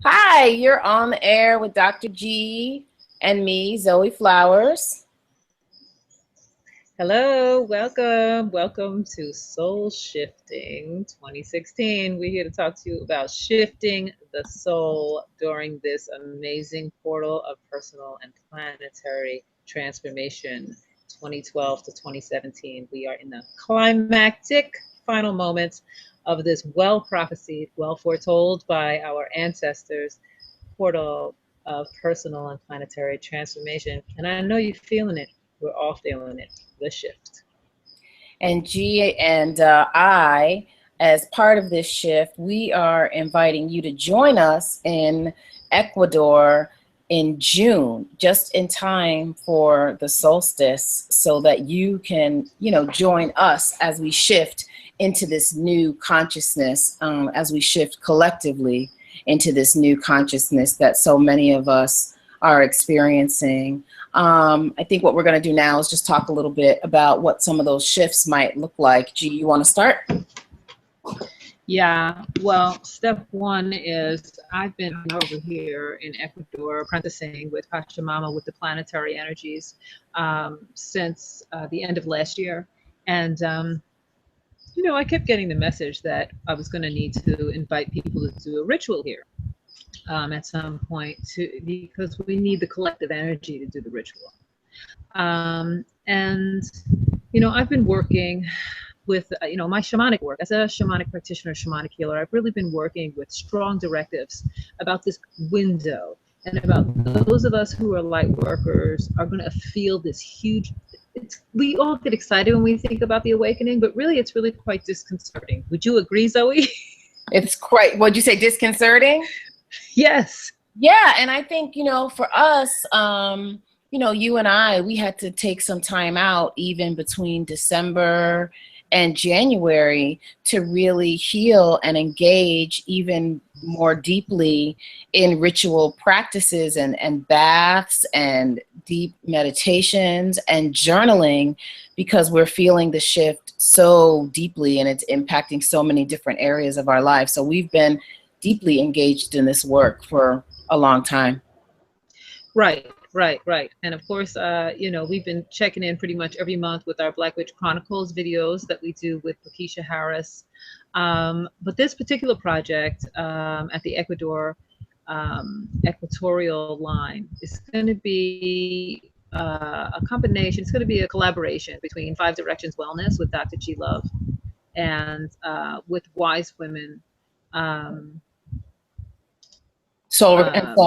Hi, you're on the air with Dr. G and me, Zoe Flowers. Hello, welcome to Soul Shifting 2016. We're here to talk to you about shifting the soul during this amazing portal of personal and planetary transformation 2012 to 2017. We are in the climactic final moments of this well prophesied, well foretold by our ancestors portal of personal and planetary transformation. And I know you're feeling it. We're all feeling it. The shift. And G and I, as part of this shift, we are inviting you to join us in Ecuador in June, just in time for the solstice, so that you can, join us as we shift into this new consciousness, as we shift collectively into this new consciousness that so many of us are experiencing. I think what we're going to do now is just talk a little bit about what some of those shifts might look like. G, you want to start? Yeah, well, step one is I've been over here in Ecuador apprenticing with Pachamama with the planetary energies since the end of last year. And, I kept getting the message that I was going to need to invite people to do a ritual here at some point because we need the collective energy to do the ritual. And I've been working with my shamanic work as a shamanic practitioner, shamanic healer. I've really been working with strong directives about this window and about those of us who are light workers are going to feel this huge. We all get excited when we think about the awakening, but really it's really quite disconcerting. Would you agree, Zoe? It's quite, what'd you say, disconcerting? Yes. Yeah, and I think, for us, you and I, we had to take some time out even between December and January to really heal and engage even more deeply in ritual practices and baths and deep meditations and journaling, because we're feeling the shift so deeply and it's impacting so many different areas of our lives. So we've been deeply engaged in this work for a long time. Right. And of course, we've been checking in pretty much every month with our Black Witch Chronicles videos that we do with Lakeisha Harris. But this particular project at the equatorial line is going to be a combination. It's going to be a collaboration between Five Directions Wellness with Dr. G Love and with Wise Women. Soul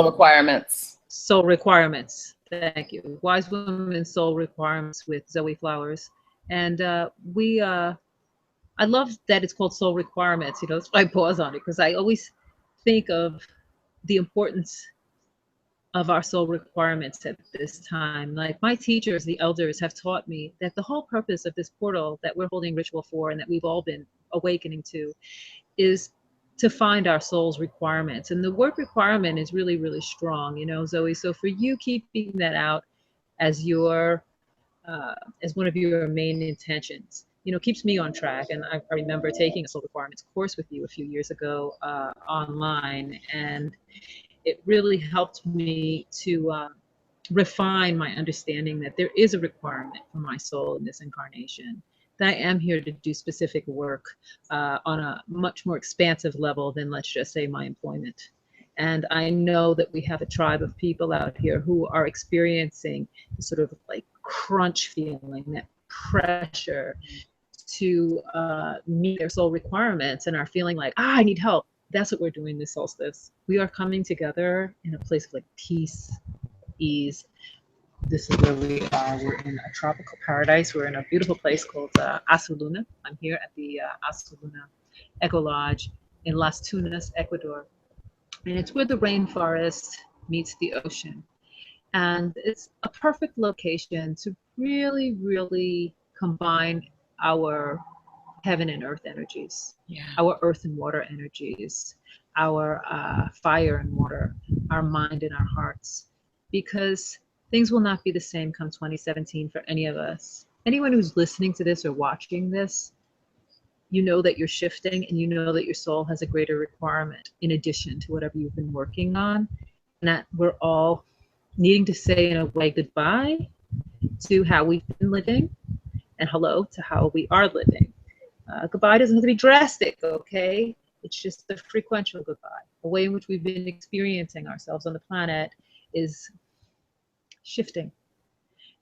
requirements. Soul requirements. Thank you. Wise Women Soul Requirements with Zoe Flowers. And I love that it's called Soul Requirements. That's why I pause on it, because I always think of the importance of our soul requirements at this time. Like my teachers, the elders, have taught me that the whole purpose of this portal that we're holding ritual for and that we've all been awakening to is to find our soul's requirements. And the word requirement is really, really strong, Zoe. So for you keeping that out as as one of your main intentions, keeps me on track. And I remember taking a soul requirements course with you a few years ago online, and it really helped me to refine my understanding that there is a requirement for my soul in this incarnation, that I am here to do specific work on a much more expansive level than, let's just say, my employment. And I know that we have a tribe of people out here who are experiencing the sort of like crunch feeling, that pressure to meet their soul requirements, and are feeling like, I need help. That's what we're doing this solstice. We are coming together in a place of like peace, ease. This is where we are. We're in a tropical paradise. We're in a beautiful place called Asuluna. I'm here at the Asuluna Eco Lodge in Las Tunas, Ecuador. And it's where the rainforest meets the ocean. And it's a perfect location to really, really combine our heaven and earth energies, our earth and water energies, our fire and water, our mind and our hearts, because things will not be the same come 2017 for any of us. Anyone who's listening to this or watching this, you know that you're shifting, and you know that your soul has a greater requirement in addition to whatever you've been working on, and that we're all needing to say in a way goodbye to how we've been living and hello to how we are living. Goodbye doesn't have to be drastic, okay? It's just a frequential goodbye. The way in which we've been experiencing ourselves on the planet is shifting.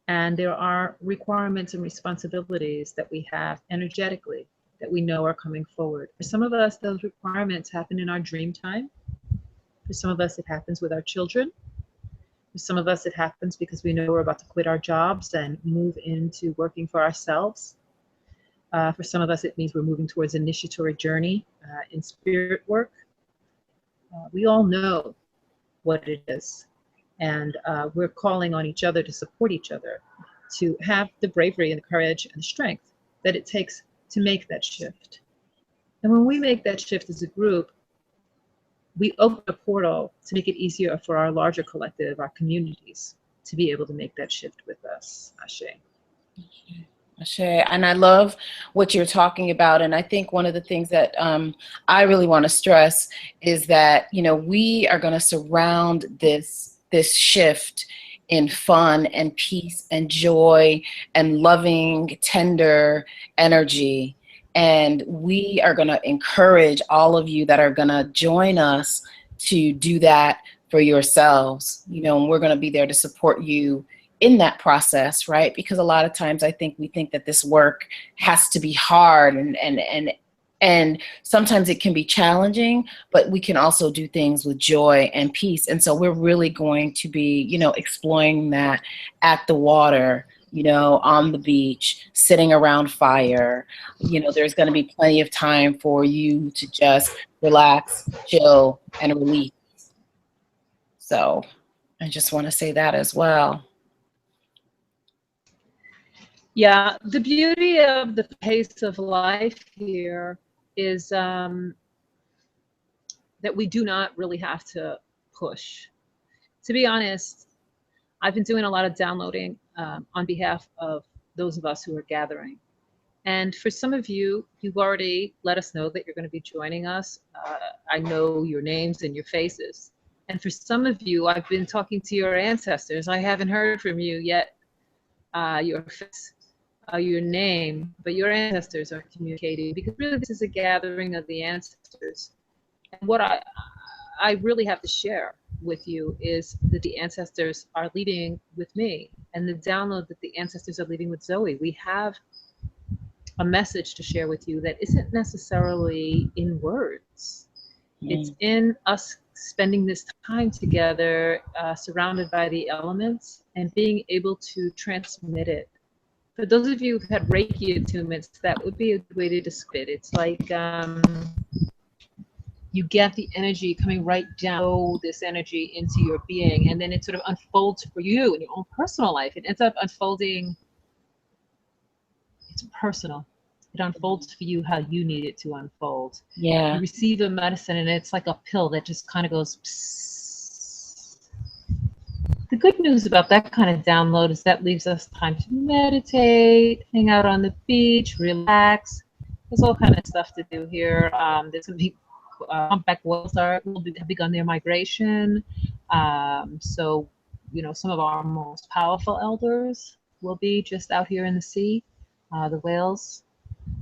And there are requirements and responsibilities that we have energetically that we know are coming forward. For some of us, those requirements happen in our dream time. For some of us, it happens with our children. For some of us, it happens because we know we're about to quit our jobs and move into working for ourselves. For some of us, it means we're moving towards an initiatory journey in spirit work. We all know what it is. And we're calling on each other to support each other, to have the bravery and the courage and the strength that it takes to make that shift. And when we make that shift as a group, we open a portal to make it easier for our larger collective, our communities, to be able to make that shift with us. Ashe. Ashe. And I love what you're talking about. And I think one of the things that I really want to stress is that, you know, we are going to surround this shift in fun and peace and joy and loving, tender energy. And we are going to encourage all of you that are going to join us to do that for yourselves. You know, and we're going to be there to support you in that process, right? Because a lot of times I think we think that this work has to be hard and sometimes it can be challenging, but we can also do things with joy and peace. And so we're really going to be, you know, exploring that at the water, you know, on the beach, sitting around fire. You know, there's going to be plenty of time for you to just relax, chill, and release. So I just want to say that as well. Yeah, the beauty of the pace of life here is that we do not really have to push. To be honest, I've been doing a lot of downloading on behalf of those of us who are gathering. And for some of you, you've already let us know that you're going to be joining us. I know your names and your faces. And for some of you, I've been talking to your ancestors. I haven't heard from you yet, your face, your name, but your ancestors are communicating, because really this is a gathering of the ancestors. And what I really have to share with you is that the ancestors are leading with me, and the download that the ancestors are leading with Zoe. We have a message to share with you that isn't necessarily in words. It's in us spending this time together, surrounded by the elements, and being able to transmit it. For those of you who've had Reiki attunements, that would be a good way to describe it. It's like you get the energy coming right down, this energy into your being, and then it sort of unfolds for you in your own personal life. It ends up unfolding. It's personal. It unfolds for you how you need it to unfold. Yeah. You receive a medicine, and it's like a pill that just kind of goes psst. The good news about that kind of download is that leaves us time to meditate, hang out on the beach, relax. There's all kind of stuff to do here. There's going to be humpback whales have begun their migration. So, you know, some of our most powerful elders will be just out here in the sea. The whales,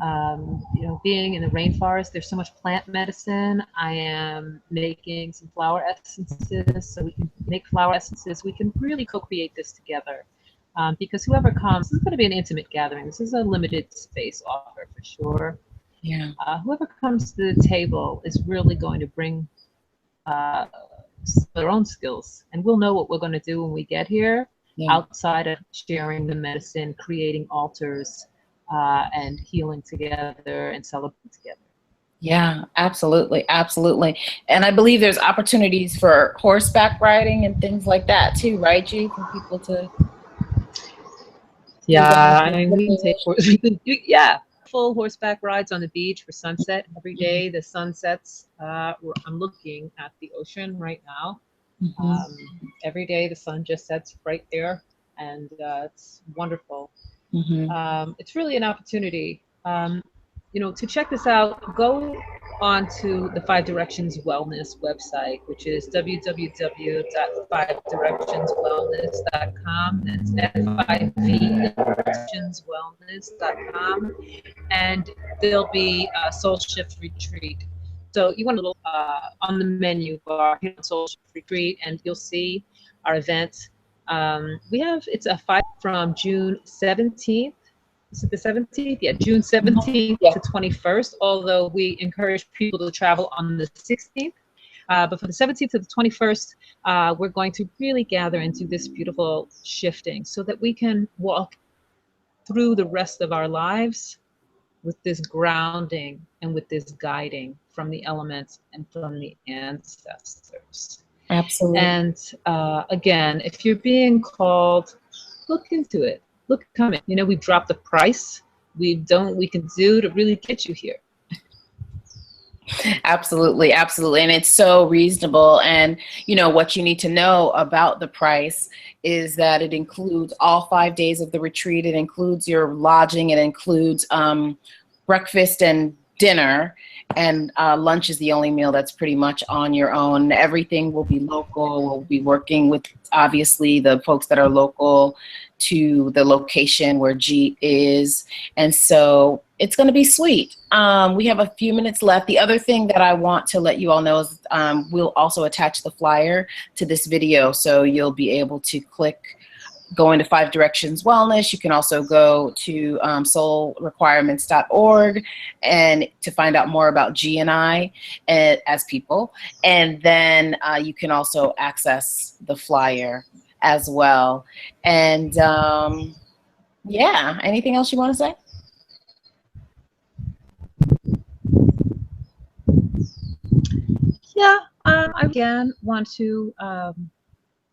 you know, being in the rainforest, there's so much plant medicine. I am making some flower essences, so we can make flower essences. We can really co-create this together, because whoever comes, this is going to be an intimate gathering. This is a limited space offer for sure. Yeah. Whoever comes to the table is really going to bring their own skills, and we'll know what we're going to do when we get here. Yeah. Outside of sharing the medicine, creating altars, and healing together and celebrating together. Yeah, absolutely. Absolutely. And I believe there's opportunities for horseback riding and things like that too, right, G? For people to. Yeah, I mean, we can do, yeah, full horseback rides on the beach for sunset every day. The sun sets. I'm looking at the ocean right now. Every day the sun just sets right there, and it's wonderful. It's really an opportunity. to check this out, go onto the Five Directions Wellness website, which is www.5directionswellness.com. That's FIV directionswellness.com, and there'll be a Soul Shift retreat. So you want a little on the menu bar, hit on Soul Shift retreat, and you'll see our events. It's a 5 from June 17th. Is it the 17th? Yeah, June 17th to 21st, although we encourage people to travel on the 16th. But for the 17th to the 21st, we're going to really gather into this beautiful shifting so that we can walk through the rest of our lives with this grounding and with this guiding from the elements and from the ancestors. Absolutely. And again, if you're being called, look into it. Look, come in. We've dropped the price. We've done what we can do to really get you here. Absolutely, absolutely. And it's so reasonable. And what you need to know about the price is that it includes all 5 days of the retreat. It includes your lodging. It includes breakfast and dinner. And lunch is the only meal that's pretty much on your own. Everything will be local. We'll be working with, obviously, the folks that are local to the location where G is. And so it's going to be sweet. We have a few minutes left. The other thing that I want to let you all know is we'll also attach the flyer to this video. So you'll be able to go into Five Directions Wellness. You can also go to soulrequirements.org and to find out more about G and I as people. And then you can also access the flyer as well. And yeah, anything else you want to say? Yeah, I again want to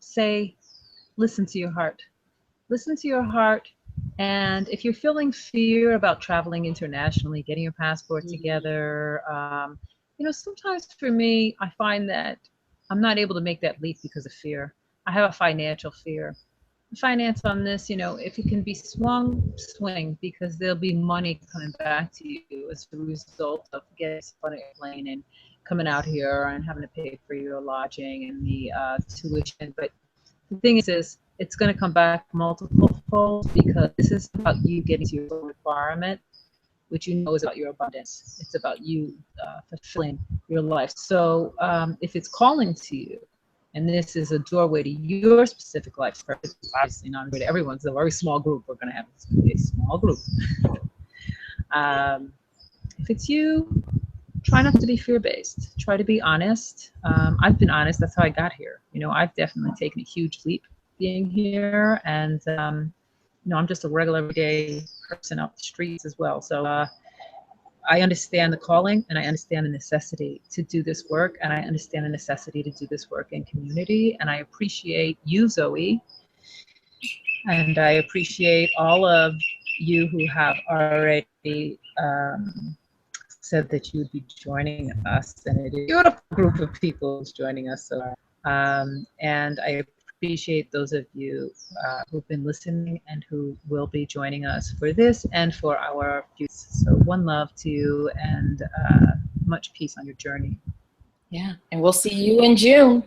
say, listen to your heart. Listen to your heart. And if you're feeling fear about traveling internationally, getting your passport together, sometimes for me, I find that I'm not able to make that leap because of fear. I have a financial fear. Finance on this, if it can be swing, because there'll be money coming back to you as a result of getting on an airplane and coming out here and having to pay for your lodging and the tuition. But the thing is it's going to come back multiple fold, because this is about you getting to your requirement, which is about your abundance. It's about you fulfilling your life. So if it's calling to you, and this is a doorway to your specific life purpose, obviously not to everyone's a very small group. We're going to have a small group. If it's you, try not to be fear-based. Try to be honest. I've been honest. That's how I got here. I've definitely taken a huge leap being here, and I'm just a regular everyday person out the streets as well. So I understand the calling, and I understand the necessity to do this work, and I understand the necessity to do this work in community. And I appreciate you, Zoe, and I appreciate all of you who have already said that you would be joining us, and it is a beautiful group of people who's joining us. So, and I appreciate those of you who've been listening and who will be joining us for this and for our future. So one love to you, and much peace on your journey. Yeah, and we'll see you in June.